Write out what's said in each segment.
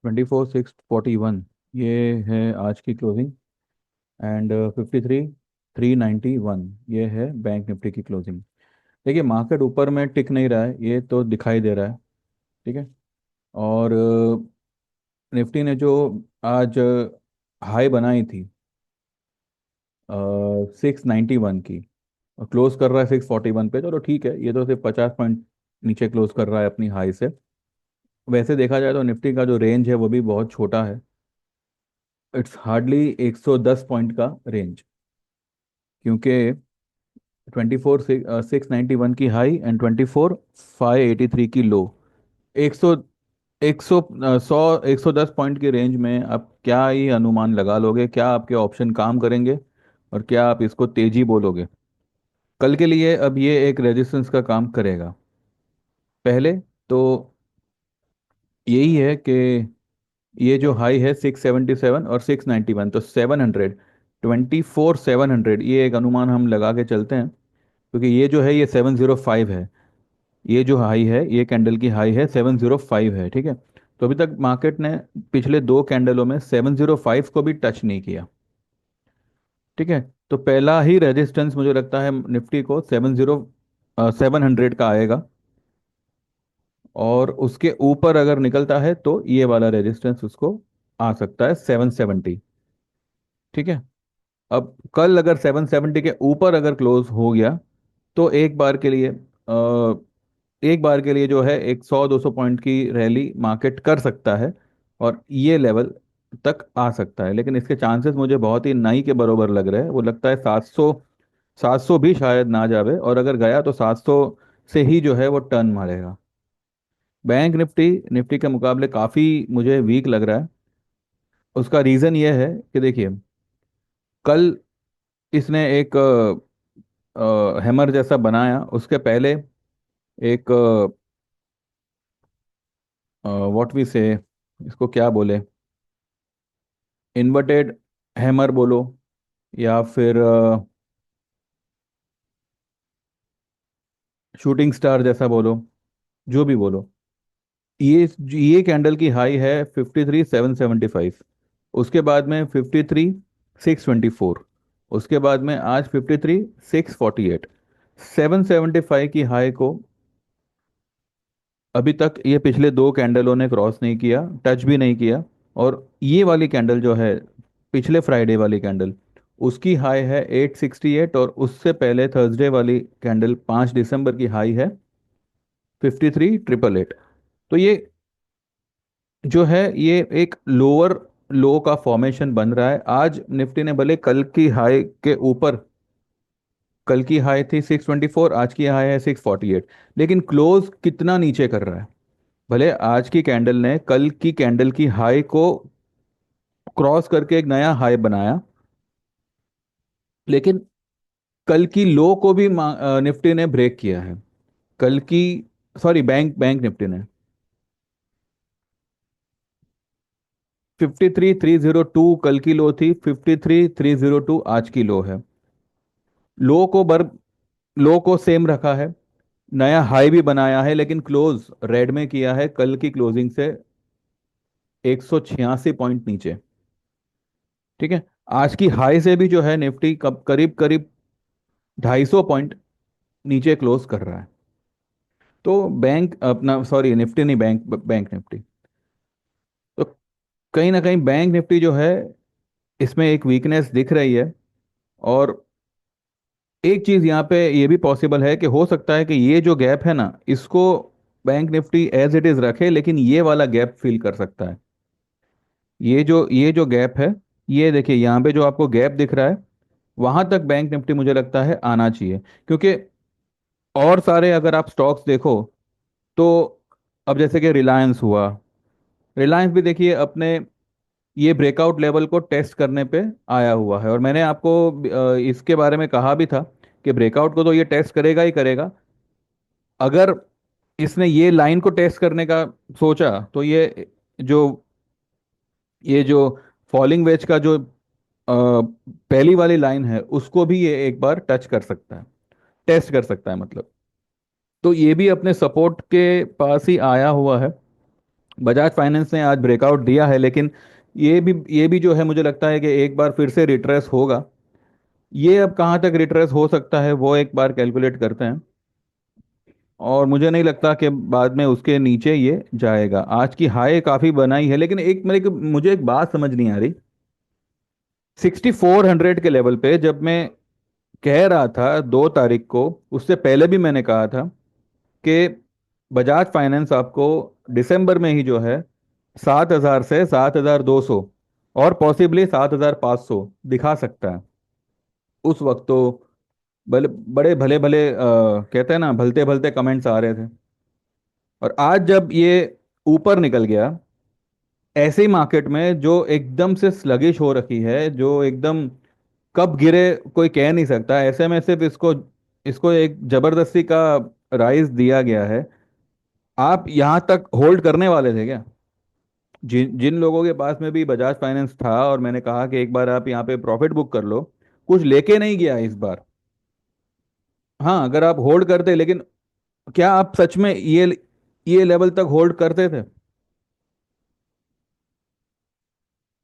24,641 ये है आज की क्लोजिंग। एंड 53,391 ये है बैंक निफ्टी की क्लोजिंग। देखिए मार्केट ऊपर में टिक नहीं रहा है, ये तो दिखाई दे रहा है। ठीक है। और निफ्टी ने जो आज हाई बनाई थी 691 की, और क्लोज कर रहा है 641 पे। चलो ठीक है, ये तो सिर्फ 50 पॉइंट नीचे क्लोज कर रहा है अपनी हाई से। वैसे देखा जाए तो निफ्टी का जो रेंज है वो भी बहुत छोटा है। इट्स हार्डली 110 पॉइंट का रेंज, क्योंकि 24,691 की हाई एंड 24,583 की लो। 100 100 100 110 पॉइंट की रेंज में आप क्या ही अनुमान लगा लोगे? क्या आपके ऑप्शन काम करेंगे? और क्या आप इसको तेजी बोलोगे? कल के लिए अब ये एक रेजिस्टेंस का काम करेगा। पहले तो यही है कि ये जो हाई है 677 और 691, तो 700, 24,700, ये एक अनुमान हम लगा के चलते हैं। क्योंकि ये जो है ये 705 है। ये जो हाई है, ये कैंडल की हाई है 705 है। ठीक है। तो अभी तक मार्केट ने पिछले दो कैंडलों में 705 को भी टच नहीं किया। ठीक है। तो पहला ही रेजिस्टेंस मुझे लगता है निफ्टी को 700 का आएगा। और उसके ऊपर अगर निकलता है तो ये वाला रेजिस्टेंस उसको आ सकता है 770। ठीक है। अब कल अगर 770 के ऊपर अगर क्लोज हो गया तो एक बार के लिए जो है एक 100-200 पॉइंट की रैली मार्केट कर सकता है, और ये लेवल तक आ सकता है। लेकिन इसके चांसेस मुझे बहुत ही नहीं के बरोबर लग रहे हैं। वो लगता है 700, 700 भी शायद ना जावे, और अगर गया तो 700 से ही जो है वो टर्न मारेगा। बैंक निफ्टी निफ्टी के मुकाबले काफ़ी मुझे वीक लग रहा है। उसका रीज़न ये है कि देखिए, कल इसने एक हैमर जैसा बनाया। उसके पहले एक व्हाट वी से, इसको क्या बोले, इन्वर्टेड हैमर बोलो, या फिर शूटिंग स्टार जैसा बोलो, जो भी बोलो। ये कैंडल की हाई है 53,775। उसके बाद में 53,624। उसके बाद में आज 53,648। 775 की हाई को अभी तक ये पिछले दो कैंडलों ने क्रॉस नहीं किया, टच भी नहीं किया। और ये वाली कैंडल जो है, पिछले फ्राइडे वाली कैंडल, उसकी हाई है 868। और उससे पहले थर्सडे वाली कैंडल 5 दिसंबर की हाई है 53,888। तो ये जो है ये एक लोअर लो का फॉर्मेशन बन रहा है। आज निफ्टी ने भले कल की हाई के ऊपर, कल की हाई थी 624, आज की हाई है 648, लेकिन क्लोज कितना नीचे कर रहा है? भले आज की कैंडल ने कल की कैंडल की हाई को क्रॉस करके एक नया हाई बनाया, लेकिन कल की लो को भी निफ्टी ने ब्रेक किया है। कल की, सॉरी, बैंक बैंक निफ्टी ने 53,302 कल की लो थी, 53,302 आज की लो है। लो को बर लो को सेम रखा है, नया हाई भी बनाया है, लेकिन क्लोज रेड में किया है कल की क्लोजिंग से 186 पॉइंट नीचे। ठीक है। आज की हाई से भी जो है निफ्टी कब करीब करीब 250 पॉइंट नीचे क्लोज कर रहा है। तो बैंक अपना, सॉरी निफ्टी नहीं, बैंक निफ्टी। तो कहीं ना कहीं बैंक निफ्टी जो है, इसमें एक वीकनेस दिख रही है। और एक चीज यहाँ पे ये भी पॉसिबल है कि हो सकता है कि ये जो गैप है ना, इसको bank nifty as it is रखे, लेकिन ये वाला गैप फिल कर सकता है। ये जो गैप है, ये देखिए यहाँ पे जो आपको गैप दिख रहा है, वहां तक बैंक निफ्टी मुझे लगता है आना चाहिए। क्योंकि और सारे अगर आप स्टॉक्स देखो तो, अब जैसे कि रिलायंस हुआ, रिलायंस भी देखिए अपने ये ब्रेकआउट लेवल को टेस्ट करने पे आया हुआ है। और मैंने आपको इसके बारे में कहा भी था कि ब्रेकआउट को तो ये टेस्ट करेगा ही करेगा। अगर इसने ये लाइन को टेस्ट करने का सोचा तो जो ये जो फॉलिंग वेज का जो पहली वाली लाइन है, उसको भी ये एक बार टच कर सकता है, टेस्ट कर सकता है मतलब। तो ये भी अपने सपोर्ट के पास ही आया हुआ है। बजाज फाइनेंस ने आज ब्रेकआउट दिया है, लेकिन ये भी जो है मुझे लगता है कि एक बार फिर से रिट्रेस होगा। ये अब कहाँ तक रिट्रेस हो सकता है वो एक बार कैलकुलेट करते हैं, और मुझे नहीं लगता कि बाद में उसके नीचे ये जाएगा। आज की हाई काफ़ी बनाई है, लेकिन एक मेरे को मुझे एक बात समझ नहीं आ रही। 6400 के लेवल पे जब मैं कह रहा था 2 तारीख को, उससे पहले भी मैंने कहा था कि बजाज फाइनेंस आपको दिसंबर में ही जो है 7000 से 7200 और पॉसिबली 7500 दिखा सकता है। उस वक्त तो बड़े भले भले कहते हैं ना, भलते भलते कमेंट्स आ रहे थे। और आज जब ये ऊपर निकल गया, ऐसे ही मार्केट में जो एकदम से स्लगिश हो रखी है, जो एकदम कब गिरे कोई कह नहीं सकता, ऐसे में सिर्फ इसको इसको एक जबरदस्ती का राइज दिया गया है। आप यहाँ तक होल्ड करने वाले थे क्या? जिन जिन लोगों के पास में भी बजाज फाइनेंस था और मैंने कहा कि एक बार आप यहाँ पे प्रॉफिट बुक कर लो, कुछ लेके नहीं गया इस बार। हाँ, अगर आप होल्ड करते, लेकिन क्या आप सच में ये लेवल तक होल्ड करते थे?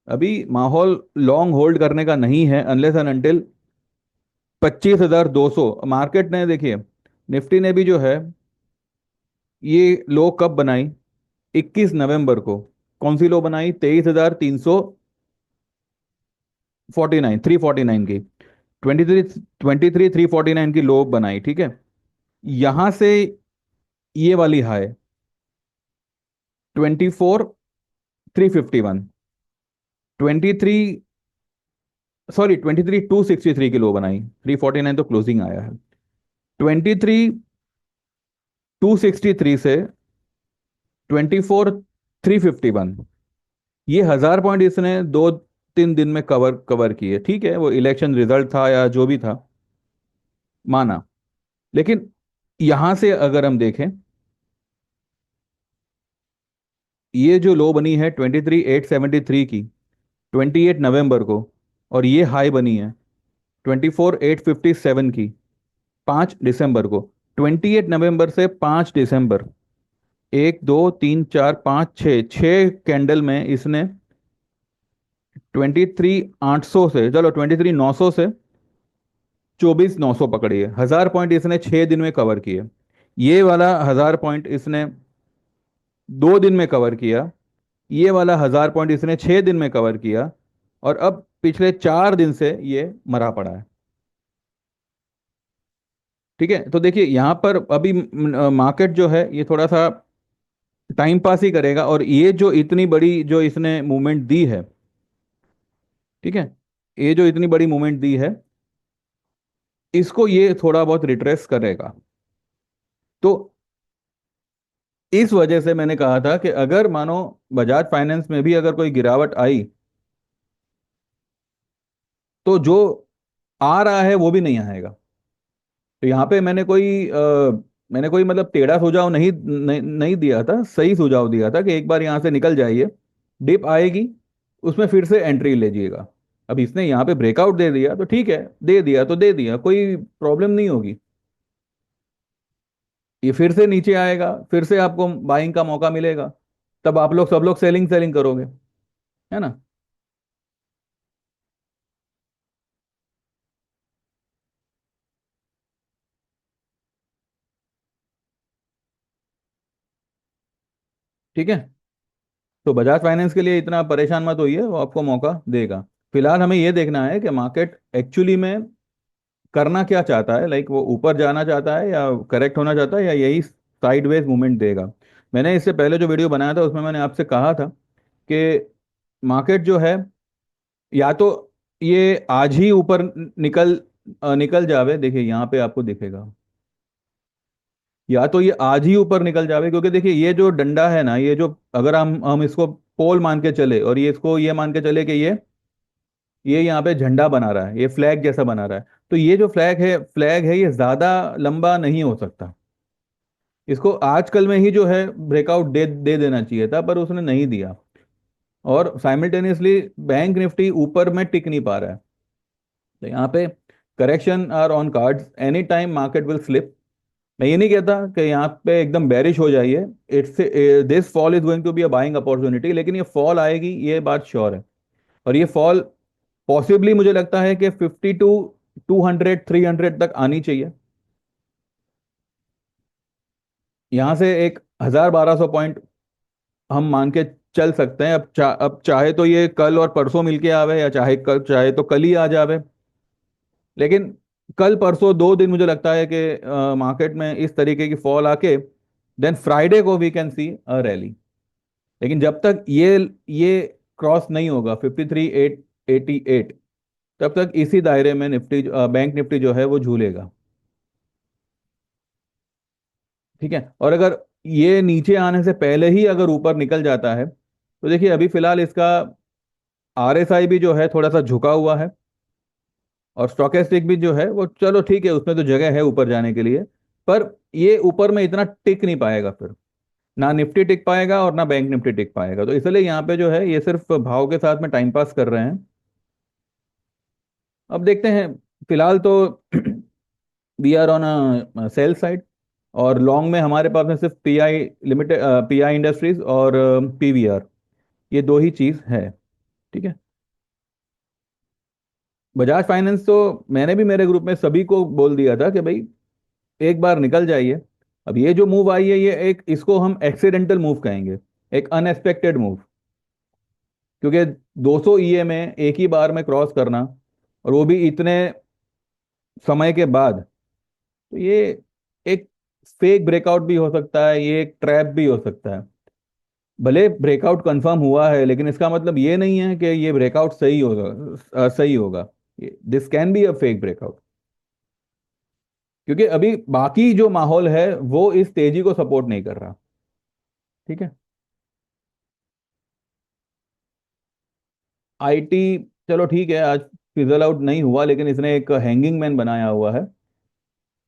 अभी माहौल लॉन्ग होल्ड करने का नहीं है, अनलेस एंड अनटिल 25,200 मार्केट ने, देखिए निफ्टी ने भी जो है ये लो कब बनाई? 21 नवंबर को। कौन सी लो बनाई? 23,349, 349 की। 23,349 की लो बनाई, ठीक है। यहां से ये वाली हाई 24,351, 23, सॉरी 23,263 की लो बनाई। 349 तो क्लोजिंग आया है। 23,263 से 24,351, ये 1000 पॉइंट इसने 2-3 दिन में कवर कवर किए। ठीक है, वो इलेक्शन रिजल्ट था या जो भी था, माना। लेकिन यहां से अगर हम देखें, ये जो लो बनी है 23,873 की 28 नवंबर को, और ये हाई बनी है 24,857 की 5 दिसंबर को। 28 नवंबर से 5 दिसंबर, 1 2 3 4 5 6 कैंडल में इसने 23,800 से, चलो 23,900 से 24,900 पकड़ी है। 1000 पॉइंट इसने 6 दिन में कवर किए। ये वाला 1000 पॉइंट इसने 2 दिन में कवर किया। ये वाला 1000 पॉइंट इसने 6 दिन में कवर किया। और अब पिछले 4 दिन से ये मरा पड़ा है। ठीक है, तो देखिए यहाँ पर अभी मार्केट जो है ये थोड़ा सा टाइम पास ही करेगा, और ये जो इतनी बड़ी जो इसने मूवमेंट दी है, ठीक है, ये जो इतनी बड़ी मूवमेंट दी है, इसको ये थोड़ा बहुत रिट्रेस करेगा। तो इस वजह से मैंने कहा था कि अगर मानो बजाज फाइनेंस में भी अगर कोई गिरावट आई, तो जो आ रहा है वो भी नहीं आएगा। तो यहाँ पे मैंने कोई मतलब टेढ़ा सुझाव नहीं दिया था, सही सुझाव दिया था कि एक बार यहाँ से निकल जाइए, डिप आएगी, उसमें फिर से एंट्री लीजिएगा। अब इसने यहाँ पे ब्रेकआउट दे दिया तो ठीक है, दे दिया तो दे दिया, कोई प्रॉब्लम नहीं होगी। ये फिर से नीचे आएगा, फिर से आपको बाइंग का मौका मिलेगा, तब आप लोग सब लोग सेलिंग सेलिंग करोगे, है ना? ठीक है, तो बजाज फाइनेंस के लिए इतना परेशान मत होइए, वो आपको मौका देगा। फिलहाल हमें ये देखना है कि मार्केट एक्चुअली में करना क्या चाहता है, लाइक वो ऊपर जाना चाहता है या करेक्ट होना चाहता है, या यही साइडवेज मूवमेंट देगा। मैंने इससे पहले जो वीडियो बनाया था उसमें मैंने आपसे कहा था कि मार्केट जो है, या तो ये आज ही ऊपर निकल जावे, देखिए यहाँ पे आपको दिखेगा, या तो ये आज ही ऊपर निकल जावे, क्योंकि देखिए ये जो डंडा है ना, ये जो, अगर हम इसको पोल मान के चले और ये इसको ये मान के चले कि ये यहाँ पे झंडा बना रहा है, ये फ्लैग जैसा बना रहा है, तो ये जो फ्लैग है ये ज्यादा लंबा नहीं हो सकता। इसको आजकल में ही जो है ब्रेकआउट दे देना चाहिए था, पर उसने नहीं दिया। और साइमल्टेनियसली बैंक निफ्टी ऊपर में टिक नहीं पा रहा है। तो यहाँ पे correction are on cards, any time market will slip. मैं ये नहीं कहता कि यहाँ पे एकदम बेरिश हो जाइए। It's this fall is going to be a buying opportunity, लेकिन ये फॉल आएगी, ये बात श्योर है। और ये फॉल पॉसिबली मुझे लगता है कि 50 टू 200 300 तक आनी चाहिए। यहाँ से एक 1000 1200 पॉइंट हम मान के चल सकते हैं। अब चाहे तो ये कल और परसों मिलके आवे, या चाहे तो कल ही आ जावे। लेकिन कल परसों 2 दिन मुझे लगता है कि मार्केट में इस तरीके की फॉल आके देन फ्राइडे को we can see a rally. लेकिन जब तक ये क्रॉस नहीं होगा 53,888, तब तक इसी दायरे में निफ्टी, बैंक निफ्टी जो है वो झूलेगा। ठीक है। और अगर ये नीचे आने से पहले ही अगर ऊपर निकल जाता है, तो देखिए अभी फिलहाल इसका आरएसआई भी जो है थोड़ा सा झुका हुआ है, और स्टोकेस्टिक भी जो है वो, चलो ठीक है, उसमें तो जगह है ऊपर जाने के लिए, पर ये ऊपर में इतना टिक नहीं पाएगा फिर। ना निफ्टी टिक पाएगा और ना बैंक निफ्टी टिक पाएगा। तो इसलिए यहाँ पे जो है ये सिर्फ भाव के साथ में टाइम पास कर रहे हैं। अब देखते हैं। फिलहाल तो we are on a sell side, और लॉन्ग में हमारे पास में सिर्फ पीआई लिमिटेड, पीआई इंडस्ट्रीज और पीवीआर, ये दो ही चीज है। ठीक है। बजाज फाइनेंस तो मैंने भी मेरे ग्रुप में सभी को बोल दिया था कि भाई एक बार निकल जाइए। अब ये जो मूव आई है, ये एक, इसको हम एक्सीडेंटल मूव कहेंगे, एक अनएक्सपेक्टेड मूव। क्योंकि 200 ईए में एक ही बार में क्रॉस करना, और वो भी इतने समय के बाद, तो ये एक फेक ब्रेकआउट भी हो सकता है, ये एक ट्रैप भी हो सकता है। भले ब्रेकआउट कंफर्म हुआ है, लेकिन इसका मतलब ये नहीं है कि ये ब्रेकआउट सही होगा। सही होगा। This can be a fake breakout. क्योंकि अभी बाकी जो माहौल है वो इस तेजी को सपोर्ट नहीं कर रहा। ठीक है। आईटी, चलो ठीक है, आज फिजल आउट नहीं हुआ, लेकिन इसने एक हैंगिंग मैन बनाया हुआ है।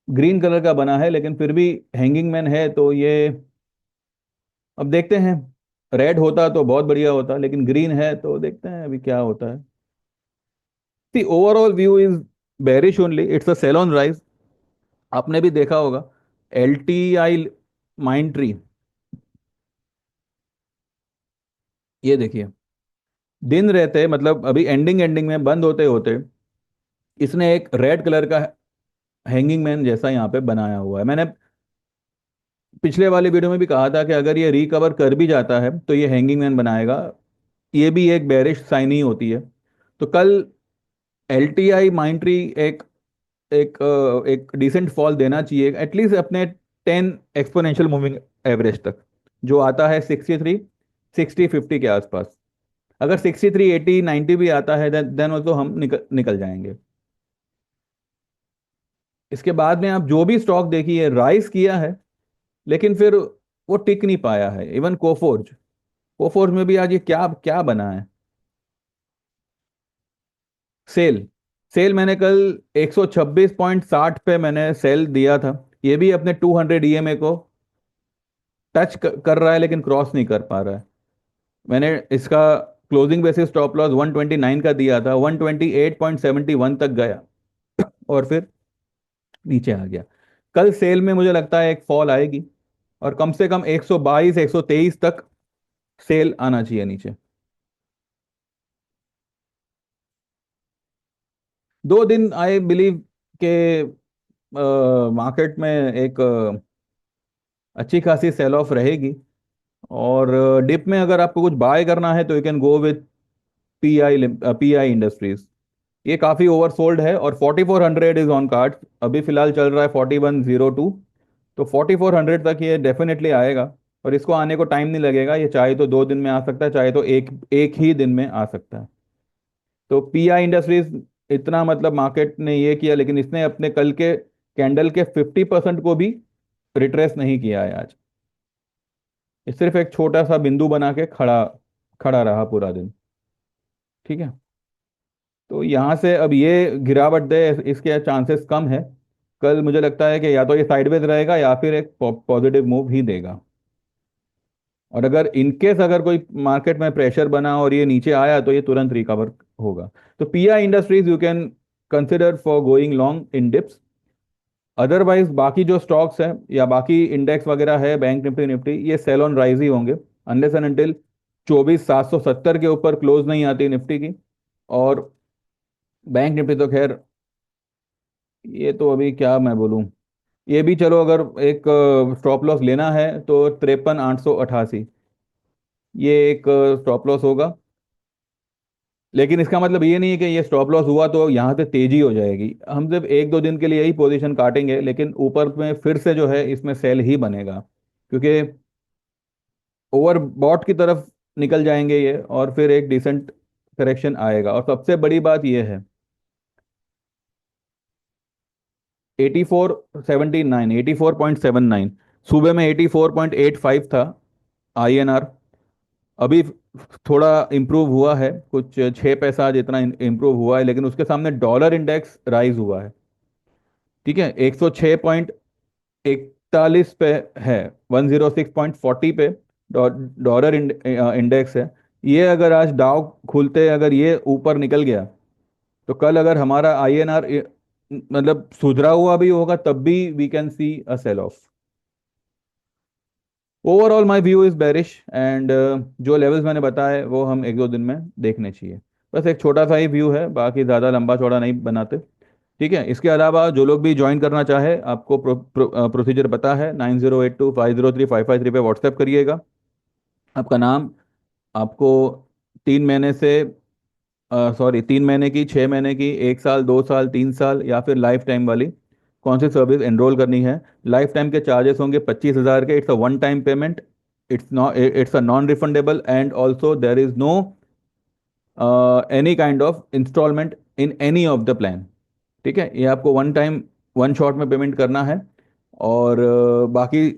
ग्रीन कलर का बना है, लेकिन फिर भी हैंगिंग मैन है, तो ये अब देखते हैं। रेड होता तो बहुत बढ़िया होता, लेकिन ग्रीन है, तो देखते हैं अभी क्या होता है। The overall view is bearish only, it's a sell on rise. आपने भी देखा होगा L T I mind tree, ये देखिए, दिन रहते मतलब अभी एंडिंग एंडिंग में बंद होते होते इसने एक रेड कलर का हैंगिंग मैन जैसा यहाँ पे बनाया हुआ है। मैंने पिछले वाले वीडियो में भी कहा था कि अगर ये रिकवर कर भी जाता है तो ये हैंगिंग मैन बनाएगा। ये भी एक बेरिश साइन ही होती है। तो कल L T I mind tree एक एक एक डिसेंट फॉल देना चाहिए, एटलीस्ट अपने 10 एक्सपोनेंशियल मूविंग एवरेज तक, जो आता है 63 60 50 के आसपास। अगर 63 80 90 भी आता है, देन ऑल्सो हम निकल जाएंगे। इसके बाद में आप जो भी स्टॉक देखिए, राइज किया है, लेकिन फिर वो टिक नहीं पाया है। इवन कोफोर्ज, कोफोर्ज में भी आज ये क्या क्या बना है। सेल, सेल मैंने कल 126.60 पे मैंने सेल दिया था। ये भी अपने 200 ईएमए को टच कर रहा है, लेकिन क्रॉस नहीं कर पा रहा है। मैंने इसका क्लोजिंग बेसिस स्टॉप लॉस 129 का दिया था, 128.71 तक गया, और फिर नीचे आ गया। कल सेल में मुझे लगता है एक फॉल आएगी, और कम से कम 122 123 तक सेल आना चाहिए नीचे। 2 दिन आई बिलीव के मार्केट में एक अच्छी खासी सेल ऑफ रहेगी। और डिप में अगर आपको कुछ बाय करना है तो you can go with pi industries. ये काफ़ी ओवरसोल्ड है, और 4400 इज ऑन कार्ड। अभी फिलहाल चल रहा है 4102। तो 4400 तक ये डेफिनेटली आएगा, और इसको आने को टाइम नहीं लगेगा। ये चाहे तो 2 दिन में आ सकता है, चाहे तो एक एक ही दिन में आ सकता है। तो पीआई इंडस्ट्रीज, इतना मतलब मार्केट ने ये किया, लेकिन इसने अपने कल के कैंडल के 50% को भी रिट्रेस नहीं किया है आज। ये सिर्फ एक छोटा सा बिंदु बना के खड़ा खड़ा रहा पूरा दिन। ठीक है। तो यहाँ से अब ये गिरावट दे, इसके चांसेस कम है। कल मुझे लगता है कि या तो ये साइडवेज रहेगा, या फिर एक पॉजिटिव मूव ही देगा। और अगर इनकेस अगर कोई मार्केट में प्रेशर बना और ये नीचे आया, तो ये तुरंत रिकवर होगा। तो pi industries you can consider for going long in dips. Otherwise बाकी जो स्टॉक्स हैं या बाकी इंडेक्स वगैरह है, बैंक निफ्टी निफ्टी, ये सेल ऑन राइज ही होंगे अनलेस एंड अनटिल 24,770 के ऊपर क्लोज नहीं आती निफ्टी की। और बैंक निफ्टी तो खैर, ये तो अभी क्या मैं बोलूं, ये भी चलो, अगर एक स्टॉप लॉस लेना है तो 53,888, ये एक स्टॉप लॉस होगा। लेकिन इसका मतलब ये नहीं है कि ये स्टॉप लॉस हुआ तो यहाँ से तेजी हो जाएगी। हम सिर्फ एक दो दिन के लिए यही पोजीशन काटेंगे, लेकिन ऊपर में फिर से जो है इसमें सेल ही बनेगा, क्योंकि ओवर बॉट की तरफ निकल जाएंगे ये, और फिर एक डिसेंट करेक्शन आएगा। और सबसे बड़ी बात ये है, 8479, 84.79, सुबह में 84.85 था INR। अभी थोड़ा इम्प्रूव हुआ है, कुछ 6 पैसा जितना इम्प्रूव हुआ है, लेकिन उसके सामने डॉलर इंडेक्स राइज हुआ है। ठीक है, 106.41 पे है, 106.40 पे डॉलर इंडेक्स है। ये अगर आज डाउ खुलते अगर ये ऊपर निकल गया, तो कल अगर हमारा INR मतलब सुधरा हुआ भी होगा, तब भी we can see a sell off. Overall my view is bearish, and जो लेवल्स मैंने बताए वो हम एक दो दिन में देखने चाहिए। बस एक छोटा सा ही व्यू है, बाकी ज़्यादा लंबा चौड़ा नहीं बनाते। ठीक है, इसके अलावा जो लोग भी ज्वाइन करना चाहे, आपको प्रोसीजर पता है, 9082503553 पे व्हाट्सएप करिएगा। आपका नाम, आपको 3 महीने से, सॉरी, 3 महीने की, 6 महीने की, 1 साल, 2 साल, 3 साल, या फिर लाइफ टाइम वाली कौन सी सर्विस एनरोल करनी है। लाइफ टाइम के चार्जेस होंगे 25,000 के। It's a one time payment, it's a non refundable, and also there is no any kind of instalment in any of the plan. ठीक है, ये आपको वन टाइम, वन शॉट में पेमेंट करना है। और बाकी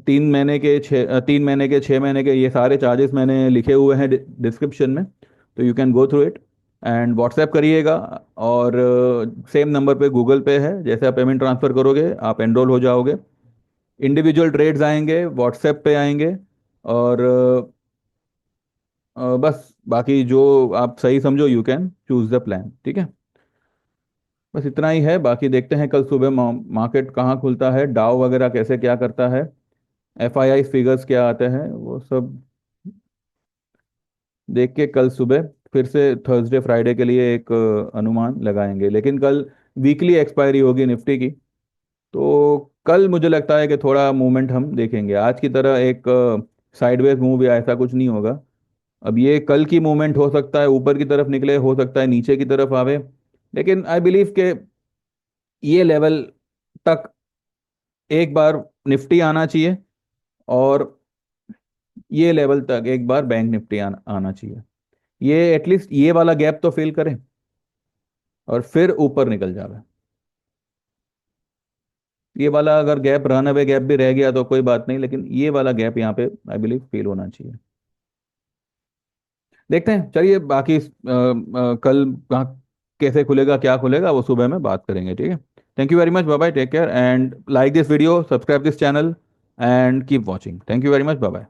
3 महीने के 6 महीने के ये सारे चार्जेस मैंने लिखे हुए हैं डिस्क्रिप्शन में, तो you can go through it and WhatsApp करिएगा। और सेम नंबर पे गूगल पे है, जैसे आप पेमेंट ट्रांसफ़र करोगे आप एनरोल हो जाओगे। इंडिविजुअल ट्रेड्स आएंगे व्हाट्सएप पे आएंगे। और बस बाकी जो आप सही समझो, you can choose the plan. ठीक है, बस इतना ही है। बाकी देखते हैं कल सुबह मार्केट कहाँ खुलता है, डाउ वगैरह कैसे क्या करता है, FII फिगर्स क्या आते हैं, वो सब देख के कल सुबह फिर से थर्सडे फ्राइडे के लिए एक अनुमान लगाएंगे। लेकिन कल वीकली एक्सपायरी होगी निफ्टी की, तो कल मुझे लगता है कि थोड़ा मूवमेंट हम देखेंगे। आज की तरह एक साइडवेज मूव या ऐसा कुछ नहीं होगा। अब ये कल की मूवमेंट हो सकता है ऊपर की तरफ निकले, हो सकता है नीचे की तरफ आवे, लेकिन आई बिलीव के ये लेवल तक एक बार निफ्टी आना चाहिए, और ये लेवल तक एक बार बैंक निफ्टी आना चाहिए। ये एटलीस्ट ये वाला गैप तो फिल करें और फिर ऊपर निकल जावे। ये वाला अगर गैप, रन अवे गैप भी रह गया तो कोई बात नहीं, लेकिन ये वाला गैप यहाँ पे आई बिलीव फील होना चाहिए। देखते हैं, चलिए बाकी कल कहाँ कैसे खुलेगा क्या खुलेगा वो सुबह में बात करेंगे। ठीक है, thank you very much, bye bye, take care, and like this video, subscribe this channel, and keep watching. Thank you very much, bye bye.